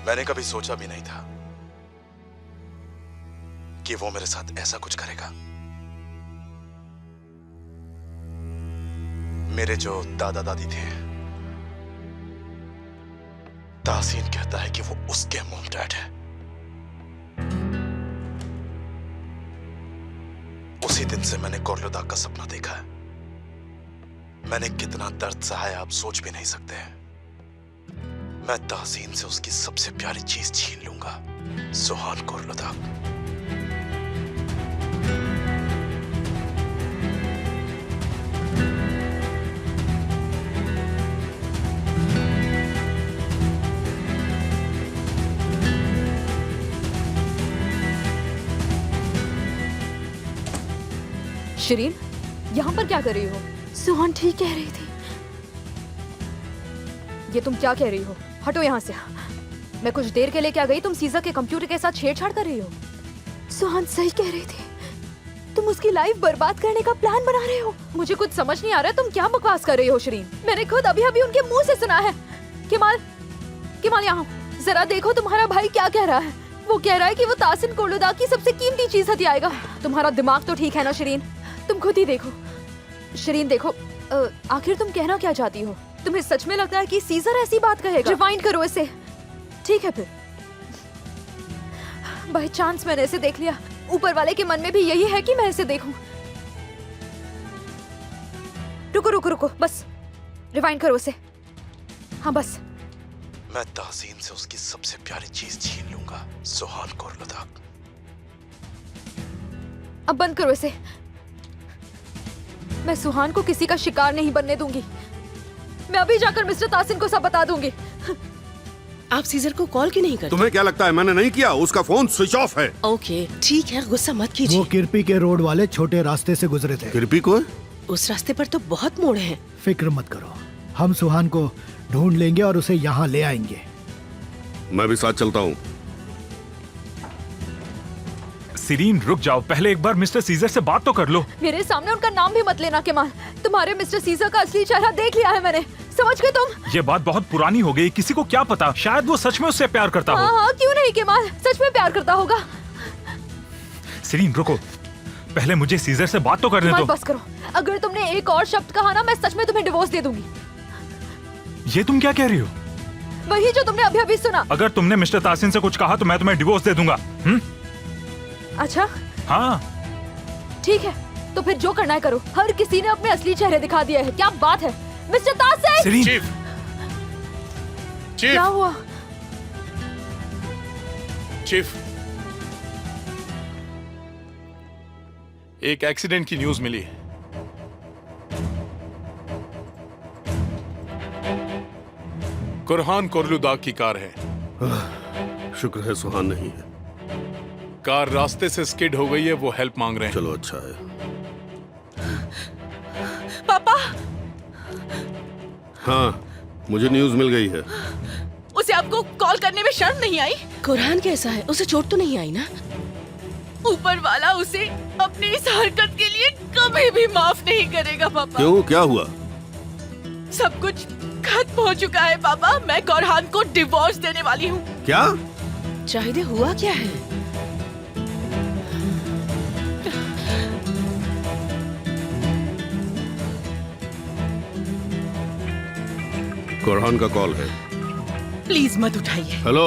मैंने कभी सोचा भी नहीं था कि वो मेरे साथ ऐसा कुछ करेगा। मेरे जो दादा दादी थे, तासीन कहता है कि वो उसके मॉम डैड है। उसी दिन से मैंने कोर्लुदा का सपना देखा है। मैंने कितना दर्द सहा है आप सोच भी नहीं सकते हैं। मैं तासीन से उसकी सबसे प्यारी चीज छीन लूंगा, सुहान कोर्लुदा। शिरीन, यहाँ पर क्या कर रही हो? सुहान ठीक कह रही थी। ये तुम क्या कह रही हो? हटो यहाँ से। मैं कुछ देर के लिए क्या गई, तुम सीजा के कंप्यूटर के साथ छेड़छाड़ कर रही हो। सुहान सही कह रही थी, तुम उसकी लाइफ बर्बाद करने का प्लान बना रहे हो। मुझे कुछ समझ नहीं आ रहा तुम क्या बकवास कर रही हो शिरीन। मैंने खुद अभी अभी उनके मुंह से सुना है। किमाल, किमाल यहाँ जरा देखो तुम्हारा भाई क्या कह रहा है। वो कह रहा है कि वो तासिन कोर्लुदा की सबसे कीमती चीज हथियाएगा। तुम्हारा दिमाग तो ठीक है ना शिरीन? तुम खुद ही देखो। शिरीन देखो, आखिर तुम कहना क्या चाहती हो? तुम्हें सच में लगता है कि सीजर ऐसी बात कहेगा? रिवाइंड करो इसे। ठीक है फिर, बाय चांस मैंने इसे देख लिया। ऊपर वाले के मन में भी यही है कि मैं इसे देखूं। रुको रुको रुको, बस रिवाइंड करो इसे। हाँ बस। मैं तासीन से उसकी सबसे प्यारी चीज छीन लूंगा, सुहान कोर्लुदा। अब बंद करो इसे। मैं सुहान को किसी का शिकार नहीं बनने दूंगी। मैं अभी जाकर मिस्टर तासिन को सब बता दूंगी। आप सीजर को कॉल क्यों नहीं करते? तुम्हें क्या लगता है मैंने नहीं किया? उसका फोन स्विच ऑफ है। ओके ठीक है, गुस्सा मत कीजिए। वो किरपी के रोड वाले छोटे रास्ते से गुजरे थे। किरपी को? उस रास्ते पर तो बहुत मोड़ हैं। फिक्र मत करो, हम सुहान को ढूंढ लेंगे और उसे यहाँ ले आएंगे। मैं भी साथ चलता हूँ। सिरीन रुक जाओ, पहले एक बार मिस्टर सीजर से बात तो कर लो। मेरे सामने उनका नाम भी मत लेना केमाल। तुम्हारे मिस्टर सीजर का असली चेहरा देख लिया है मैंने। समझ गए तुम? ये बात बहुत पुरानी हो गई, किसी को क्या पता, शायद वो सच में उससे प्यार करता हो। हाँ, क्यों नहीं केमाल, सच में प्यार करता होगा। सिरीन रुको, पहले मुझे सीजर से बात तो करने दो। बस करो, अगर तुमने एक और शब्द कहा ना, मैं सच में तुम्हें डिवोर्स दे दूंगी। ये तुम क्या कह रही हो? वही जो तुमने अभी अभी सुना। अगर तुमने मिस्टर तासिन से कुछ कहा तो मैं तुम्हें डिवोर्स दे दूंगा। अच्छा हाँ ठीक है, तो फिर जो करना है करो। हर किसी ने अपने असली चेहरे दिखा दिया है। क्या बात है मिस्टर तासिन? सिरीन। चीफ, क्या हुआ? चीफ, एक एक्सीडेंट की न्यूज मिली है। कुरहान कोर्लुदा की कार है। शुक्र है सुहान नहीं है। कार रास्ते से स्किड हो गई है, वो हेल्प मांग रहे हैं। चलो अच्छा है। पापा, हाँ मुझे न्यूज मिल गई है। उसे आपको कॉल करने में शर्म नहीं आई? कुरान कैसा है, उसे चोट तो नहीं आई ना? ऊपर वाला उसे अपनी इस हरकत के लिए कभी भी माफ नहीं करेगा पापा। क्यों, क्या हुआ? सब कुछ खत्म हो चुका है पापा। मैं कुरहान को डिवोर्स देने वाली हूँ। क्या? चाहिए हुआ क्या है? कुरहान का कॉल है। प्लीज मत उठाइए। हेलो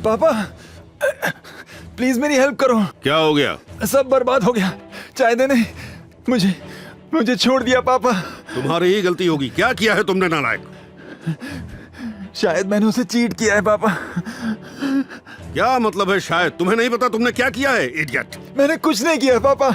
पापा, प्लीज मेरी हेल्प करो। क्या हो गया? सब बर्बाद हो गया। चाय देने मुझे छोड़ दिया पापा। तुम्हारी ही गलती होगी। क्या किया है तुमने नालायक? शायद मैंने उसे चीट किया है पापा। क्या मतलब है शायद? तुम्हें नहीं पता तुमने क्या किया है, इडियट? मैंने कुछ नहीं किया है पापा।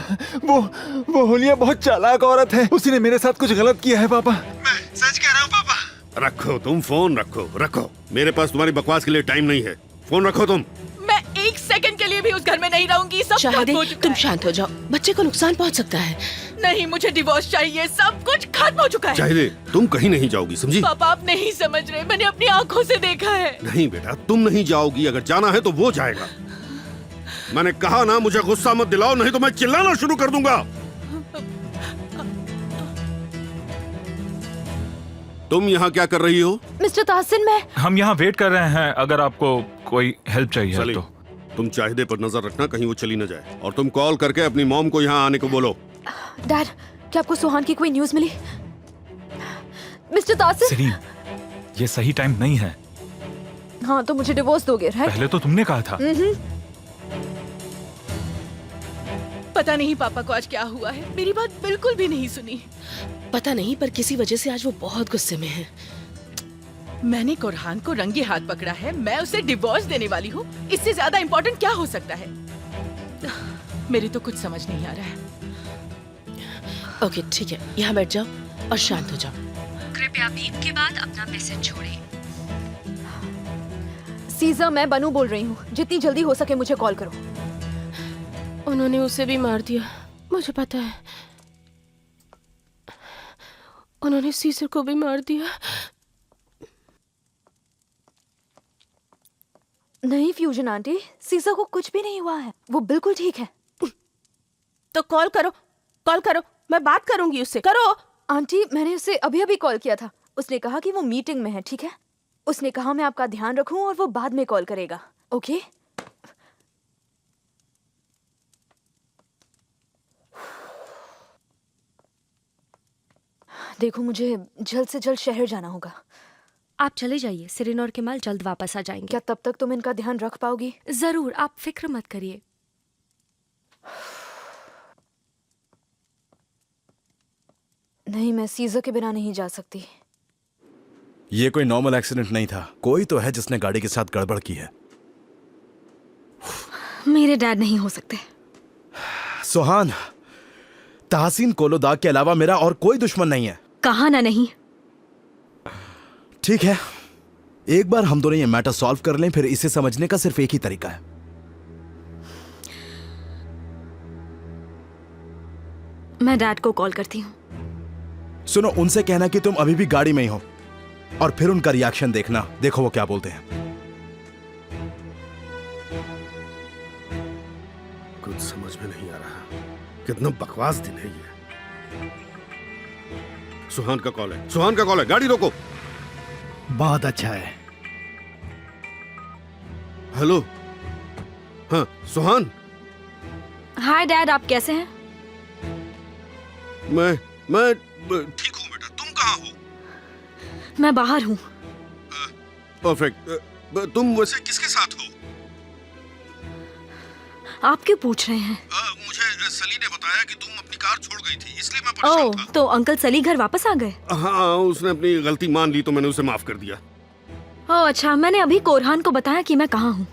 वो होलिया बहुत चालाक औरत है। उसी ने मेरे साथ कुछ गलत किया है पापा। मैं सच कह रहा हूँ पापा। रखो तुम फोन, रखो। मेरे पास तुम्हारी बकवास के लिए टाइम नहीं है। फोन रखो तुम। मैं एक सेकंड के लिए भी उस घर में नहीं रहूंगी। सब खत्म हो चुका तुम है। शांत हो जाओ, बच्चे को नुकसान पहुंच सकता है। नहीं, मुझे डिवोर्स चाहिए। सब कुछ खत्म हो चुका है। चाहिए, तुम कहीं नहीं जाओगी, समझी? पापा आप नहीं समझ रहे, मैंने अपनी आंखों से देखा है। नहीं बेटा, तुम नहीं जाओगी। अगर जाना है तो वो जाएगा। मैंने कहा ना, मुझे गुस्सा मत दिलाओ, नहीं तो मैं चिल्लाना शुरू कर दूंगा। तुम यहाँ क्या कर रही हो? मिस्टर ताहसिन, मैं हम यहाँ वेट कर रहे हैं, अगर आपको कोई हेल्प चाहिए सलीम, तो। तुम चाहिए पर नजर रखना, कहीं वो चली न जाए। और तुम कॉल करके अपनी मॉम को यहाँ आने को बोलो। डैड, क्या आपको सुहान की कोई न्यूज़ मिली? मिस्टर ताहसिन। सलीम, ये सही टाइम नहीं है। हाँ, तो मुझे डिवोर्स दोगे, राइट? पहले तो तुमने कहा था। पता नहीं पापा को आज क्या हुआ है, मेरी बात बिल्कुल भी नहीं सुनी। पता नहीं, पर किसी वजह से आज वो बहुत गुस्से में है। मैंने कुरहान को रंगे हाथ पकड़ा है, मैं उसे डिवोर्स देने वाली हूँ। इससे ज्यादा इम्पोर्टेंट क्या हो सकता है? मेरी तो कुछ समझ नहीं आ रहा है। ओके, ठीक है, यहाँ बैठ जाओ और शांत हो जाओ। कृपया बीप के बाद अपना मैसेज छोड़ें। सीजा, मैं बनू बोल रही हूँ। जितनी जल्दी हो सके मुझे कॉल करो। उन्होंने उसे भी मार दिया, मुझे पता है। उन्होंने सीजर को भी मार दिया। नहीं फ्यूजन आंटी, सीजा को कुछ भी नहीं हुआ है, वो बिल्कुल ठीक है। तो कॉल करो, कॉल करो, मैं बात करूंगी उससे। करो। आंटी, मैंने उसे अभी अभी कॉल किया था। उसने कहा कि वो मीटिंग में है, ठीक है? उसने कहा मैं आपका ध्यान रखूं और वो बाद में कॉल करेगा, ओके? देखो, मुझे जल्द से जल्द शहर जाना होगा। आप चले जाइए, सिरिन और केमाल जल्द वापस आ जाएंगे। क्या तब तक तुम इनका ध्यान रख पाओगी? जरूर, आप फिक्र मत करिए। नहीं, मैं सीजा के बिना नहीं जा सकती। ये कोई नॉर्मल एक्सीडेंट नहीं था, कोई तो है जिसने गाड़ी के साथ गड़बड़ की है। मेरे डैड नहीं हो सकते। सुहान, ताहसीन कोलोदाग के अलावा मेरा और कोई दुश्मन नहीं है। कहा ना नहीं। ठीक है, एक बार हम दोनों ये मैटर सॉल्व कर लें, फिर इसे समझने का सिर्फ एक ही तरीका है। मैं डैड को कॉल करती हूँ। सुनो, उनसे कहना कि तुम अभी भी गाड़ी में ही हो, और फिर उनका रिएक्शन देखना। देखो वो क्या बोलते हैं। कुछ समझ में नहीं आ रहा, कितना बकवास दिन है ये। सुहान का कॉल है, सुहान का कॉल है, गाड़ी रोको। बहुत अच्छा है। हेलो, हाँ सुहान। हाय डैड, आप कैसे हैं? मैं ठीक हूँ बेटा, तुम कहाँ हो? मैं बाहर हूँ। परफेक्ट। तुम वैसे किसके साथ हो? आप क्यों पूछ रहे हैं? मुझे सली ने बताया कि तुम अपनी कार छोड़ गई थी, इसलिए मैं परेशान था। तो अंकल सली घर वापस आ गए? हाँ, उसने अपनी गलती मान ली तो मैंने उसे माफ कर दिया। ओह अच्छा, मैंने अभी कोरहान को बताया कि मैं कहाँ हूँ।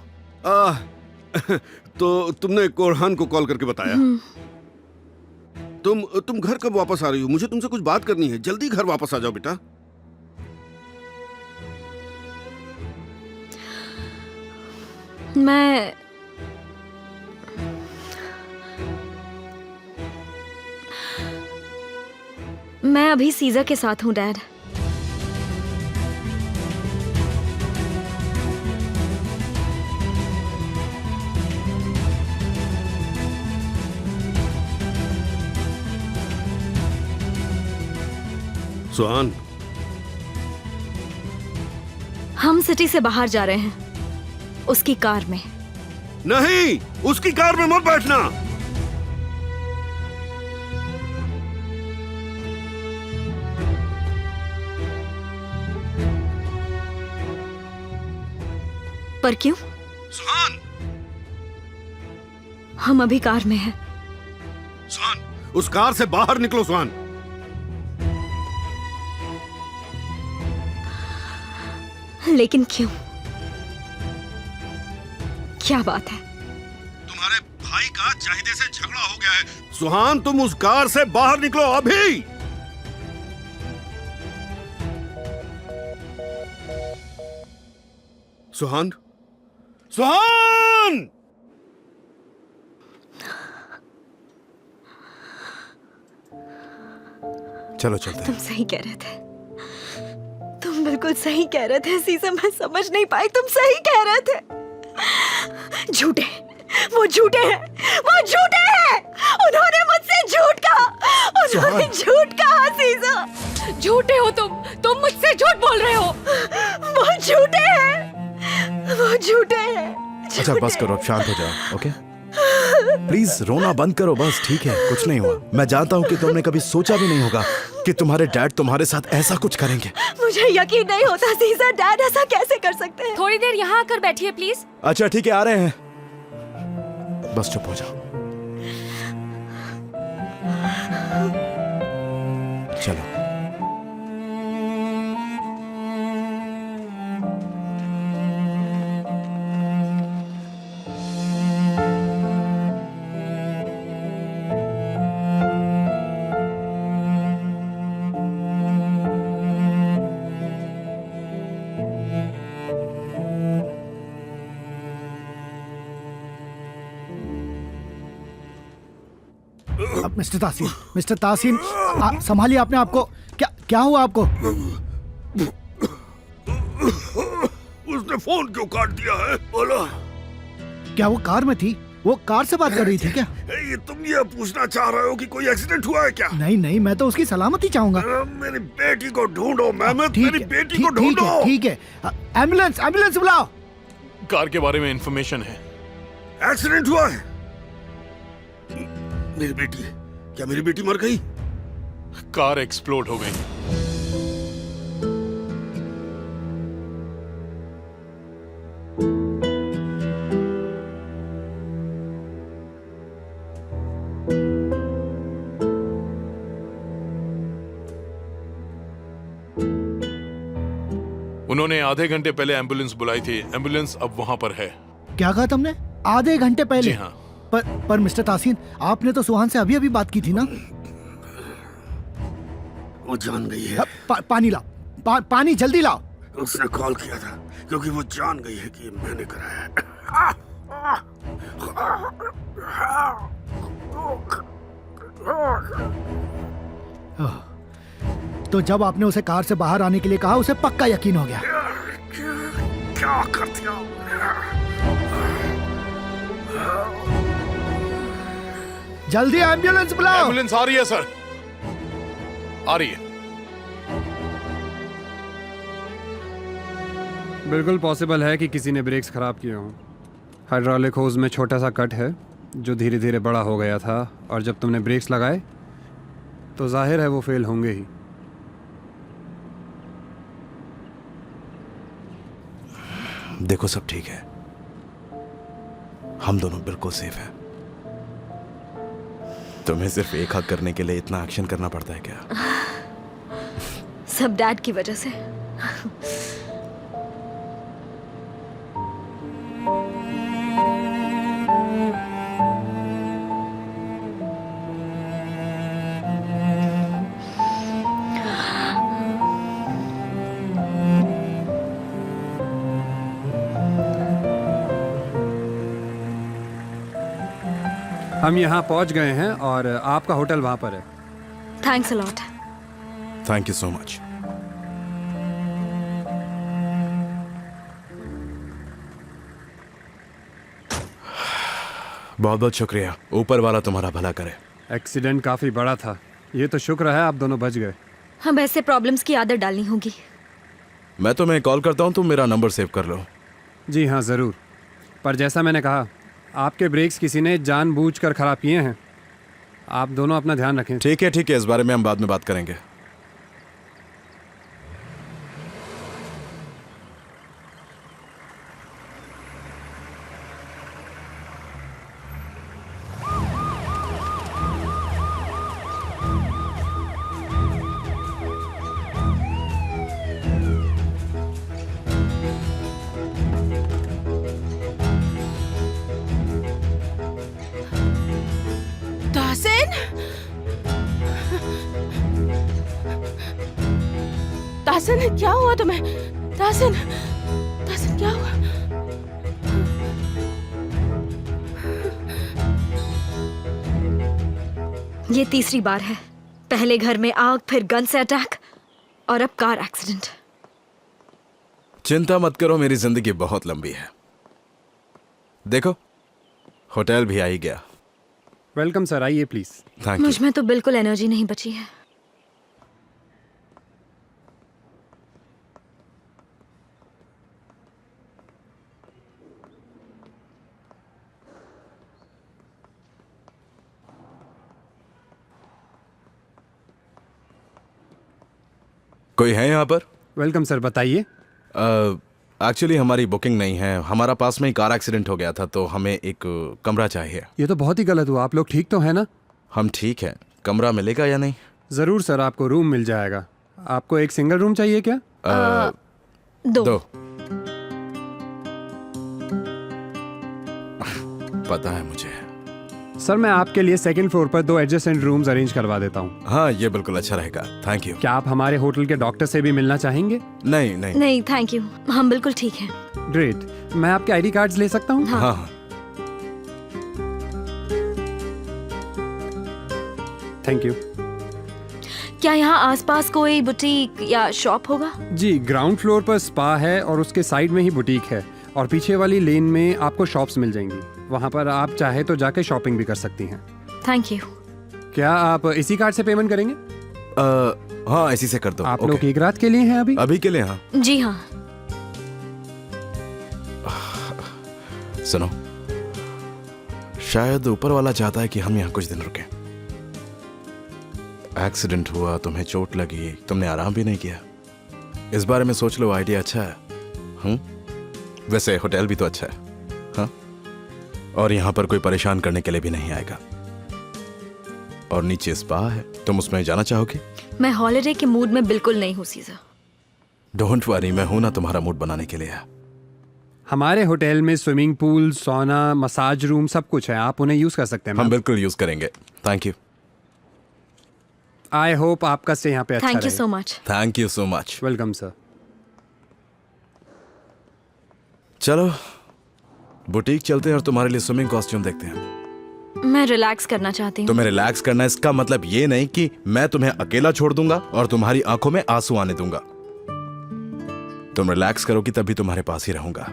तो तुमने कोरहान को कॉल करके बताया? तुम घर कब वापस आ रही हो? मुझे तुमसे कुछ बात करनी है, जल्दी घर वापस आ जाओ बेटा। मैं अभी सीजा के साथ हूँ डैड। सुहान, हम सिटी से बाहर जा रहे हैं, उसकी कार में। नहीं, उसकी कार में मत बैठना। पर क्यों? सुहान, हम अभी कार में हैं। सुहान, उस कार से बाहर निकलो सुहान। लेकिन क्यों? क्या बात है? तुम्हारे भाई का जाहिदे से झगड़ा हो गया है। सुहान, तुम उस कार से बाहर निकलो अभी। सुहान, सुहान! चलो चलते तुम सही कह रहे थे, तुम बिल्कुल सही कह रहे थे सीसा, मैं समझ नहीं पाई, तुम सही कह रहे थे। झूठे, वो झूठे हैं, वो झूठे हैं। उन्होंने मुझसे झूठ कहा, उन्होंने झूठ कहा सीसा। झूठे हो तुम मुझसे झूठ बोल रहे हो। वो झूठे हैं, वो झूठे हैं। अच्छा बस करो, अब शांत हो जाओ, ओके? प्लीज रोना बंद करो, बस ठीक है, कुछ नहीं हुआ। मैं जानता हूँ कि तुमने कभी सोचा भी नहीं होगा कि तुम्हारे डैड तुम्हारे साथ ऐसा कुछ करेंगे। मुझे यकीन नहीं होता सीजर, डैड ऐसा कैसे कर सकते हैं? थोड़ी देर यहाँ आकर बैठिए प्लीज। अच्छा ठीक है, आ रहे हैं। बस चुप हो जाओ। चलो। अब मिस्टर तासीन, संभालिए अपने आप को। क्या क्या हुआ आपको? उसने फोन क्यों काट दिया है? बोलो। क्या वो कार में थी? वो कार से बात कर रही थी क्या? ये तुम ये पूछना चाह रहे हो कि कोई एक्सीडेंट हुआ है क्या? नहीं नहीं, मैं तो उसकी सलामती चाहूंगा। मेरी बेटी को ढूंढो मेहमद, मेरी बेटी को ढूंढो। ठीक है, एम्बुलेंस एम्बुलेंस बुलाओ। कार के बारे में इंफॉर्मेशन है। एक्सीडेंट हुआ है। मेरी बेटी, क्या मेरी बेटी मर गई? कार एक्सप्लोड हो गई। उन्होंने आधे घंटे पहले एम्बुलेंस बुलाई थी। एम्बुलेंस अब वहां पर है। क्या कहा तुमने? आधे घंटे पहले? जी हाँ। पर मिस्टर तासीन, आपने तो सुहान से अभी अभी बात की थी ना? वो जान गई है। पानी लाओ, पानी जल्दी लाओ। उसने कॉल किया था क्योंकि वो जान गई है कि मैंने कराया है। तो जब आपने उसे कार से बाहर आने के लिए कहा, उसे पक्का यकीन हो गया। क्या कर दिया? जल्दी एम्बुलेंस बुलाओ। एम्बुलेंस आ रही है सर, आ रही है। बिल्कुल पॉसिबल है कि किसी ने ब्रेक्स खराब किए हों। हाइड्रोलिक होज में छोटा सा कट है जो धीरे धीरे बड़ा हो गया था, और जब तुमने ब्रेक्स लगाए तो जाहिर है वो फेल होंगे ही। देखो सब ठीक है, हम दोनों बिल्कुल सेफ हैं। तुम्हें सिर्फ एक हक करने के लिए इतना एक्शन करना पड़ता है क्या? सब डैड की वजह से। हम यहाँ पहुँच गए हैं और आपका होटल वहाँ पर है। Thanks a lot. Thank you so much. बहुत बहुत शुक्रिया। ऊपर वाला तुम्हारा भला करे। एक्सीडेंट काफ़ी बड़ा था, ये तो शुक्र है आप दोनों बच गए। हम ऐसे प्रॉब्लम्स की आदत डालनी होगी। मैं तुम्हें कॉल करता हूँ, तुम मेरा नंबर सेव कर लो। जी हाँ ज़रूर, पर जैसा मैंने कहा, आपके ब्रेक्स किसी ने जानबूझकर खराब किए हैं। आप दोनों अपना ध्यान रखें। ठीक है, इस बारे में हम बाद में बात करेंगे। ताहसिन, क्या हुआ तुम्हें? ताहसिन, ताहसिन क्या हुआ? ये तीसरी बार है। पहले घर में आग, फिर गन से अटैक, और अब कार एक्सीडेंट। चिंता मत करो, मेरी जिंदगी बहुत लंबी है। देखो, होटल भी आ ही गया। वेलकम सर, आइए प्लीज। Thank you. मुझ में तो बिल्कुल एनर्जी नहीं बची है। कोई है यहाँ पर? वेलकम सर, बताइए। एक्चुअली हमारी बुकिंग नहीं है, हमारा पास में ही कार एक्सीडेंट हो गया था, तो हमें एक कमरा चाहिए। ये तो बहुत ही गलत हुआ। आप लोग ठीक तो है ना? हम ठीक हैं। कमरा मिलेगा या नहीं? ज़रूर सर, आपको रूम मिल जाएगा। आपको एक सिंगल रूम चाहिए क्या? दो। पता है मुझे। सर मैं आपके लिए सेकंड फ्लोर पर 2 एडजेसेंट रूम्स अरेंज करवा देता हूँ। हाँ, ये बिल्कुल अच्छा रहेगा, थैंक यू। क्या आप हमारे होटल के डॉक्टर से भी मिलना चाहेंगे? नहीं नहीं नहीं थैंक यू, हम बिल्कुल ठीक हैं। ग्रेट। मैं आपके आईडी कार्ड्स ले सकता हूँ? हाँ हाँ। Thank you. क्या यहाँ आसपास कोई बुटीक या शॉप होगा? जी, ग्राउंड फ्लोर पर स्पा है और उसके साइड में ही बुटीक है, और पीछे वाली लेन में आपको शॉप्स मिल जाएंगी। वहाँ पर आप चाहे तो जाके शॉपिंग भी कर सकती हैं। Thank you. क्या आप इसी कार्ड से पेमेंट करेंगे? हाँ, इसी से कर दो। आप लोग एक रात के लिए हैं अभी? अभी के लिए हाँ। जी हाँ। सुनो, शायद ऊपर वाला चाहता है कि हम यहाँ कुछ दिन रुकें। एक्सीडेंट हुआ, तुम्हें चोट लगी, तुमने आराम भी नहीं किया। इस बारे में सोच लो, आइडिया अच्छा है। वैसे होटल भी तो अच्छा है, हाँ? और यहाँ पर कोई परेशान करने के लिए भी नहीं आएगा। और नीचे स्पा है, तुम उसमें जाना चाहोगे? मैं हॉलिडे के मूड में बिल्कुल नहीं हूँ सीज़र। डोंट वरी, मैं हूं ना तुम्हारा मूड बनाने के लिए। हमारे होटल में स्विमिंग पूल, सोना, मसाज रूम सब कुछ है, आप उन्हें यूज कर सकते हैं। हम बिल्कुल यूज करेंगे, थैंक यू। आई होप आपका स्टे यहाँ पे अच्छा थैंक यू रहे। So much. Thank you so much. Welcome sir. चलो बुटीक चलते हैं और तुम्हारे लिए स्विमिंग कॉस्ट्यूम देखते हैं। मैं रिलैक्स करना चाहती हूँ। तुम्हें रिलैक्स करना है, इसका मतलब ये नहीं कि मैं तुम्हें अकेला छोड़ दूंगा और तुम्हारी आंखों में आंसू आने दूंगा। तुम रिलैक्स करोगी तभी तुम्हारे पास ही रहूंगा।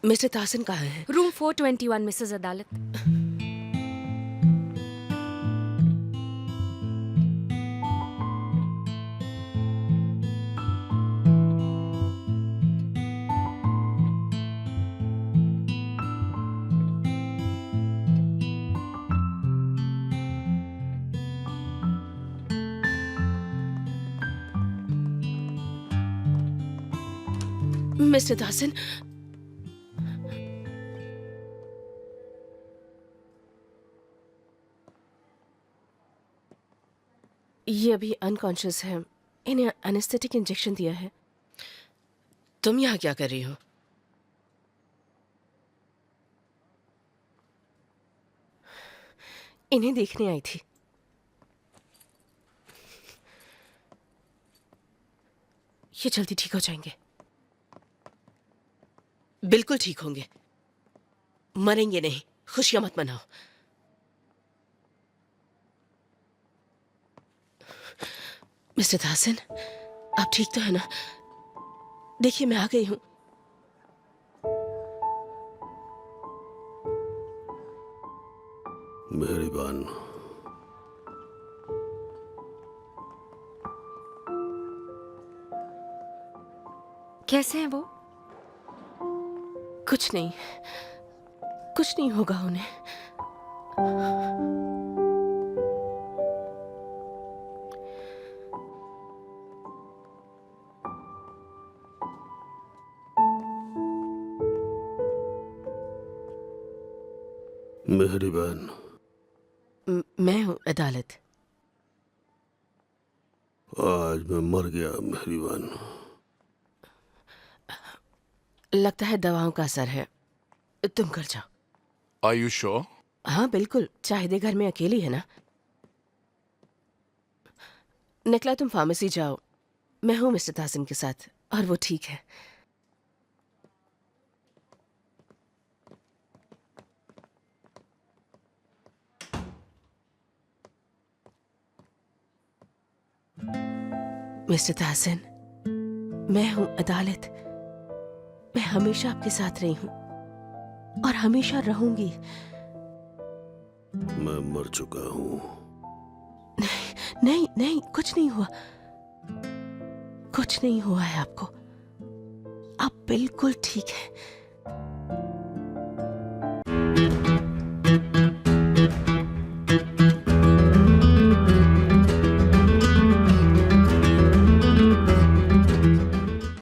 मिस्टर ताहसिन कहाँ है? रूम 421 मिसेस अदालत। मिस्टर ताहसिन, ये अभी अनकॉन्शियस है, इन्हें एनेस्थेटिक इंजेक्शन दिया है। तुम यहाँ क्या कर रही हो? इन्हें देखने आई थी। ये जल्दी ठीक हो जाएंगे, बिल्कुल ठीक होंगे, मरेंगे नहीं। खुशियां मत मनाओ। मिस्टर ताहसिन, आप ठीक तो है ना? देखिए मैं आ गई हूं। मेहरबान। कैसे हैं वो? कुछ नहीं, कुछ नहीं होगा उन्हें। मेहरबान। मैं हूं अदालत। आज मैं मर गया मेहरबान। लगता है दवाओं का असर है, तुम घर जाओ। Are you sure? हाँ बिल्कुल, चाहिदे घर में अकेली है ना। निकला, तुम फार्मेसी जाओ, मैं हूं मिस्टर ताहसिन के साथ और वो ठीक है। मिस्टर ताहसिन, मैं हूं अदालत। मैं हमेशा आपके साथ रही हूं और हमेशा रहूंगी। मैं मर चुका हूँ। नहीं नहीं, कुछ नहीं हुआ, कुछ नहीं हुआ है आपको। आप बिल्कुल ठीक है।